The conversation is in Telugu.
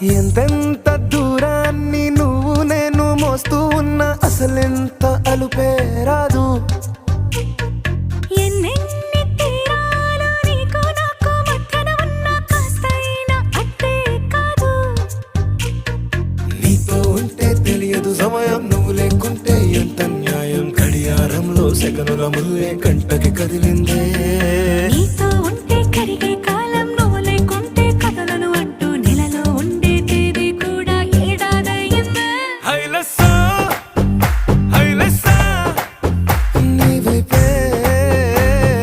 ఎంతెంత దూరాన్ని నువ్వు నేను మోస్తూ ఉన్నా అసలెంత అలుపే రాదు. ఎన్నెన్ని తీరాలు నీకు నాకు మధ్యన ఉన్నా కాస్తైనా అట్టే కాదు. నీతో ఉంటే తెలియదు సమయం, నువ్వు లేకుంటే ఎంత న్యాయం. గడియారంలో సెకనుల ముల్లే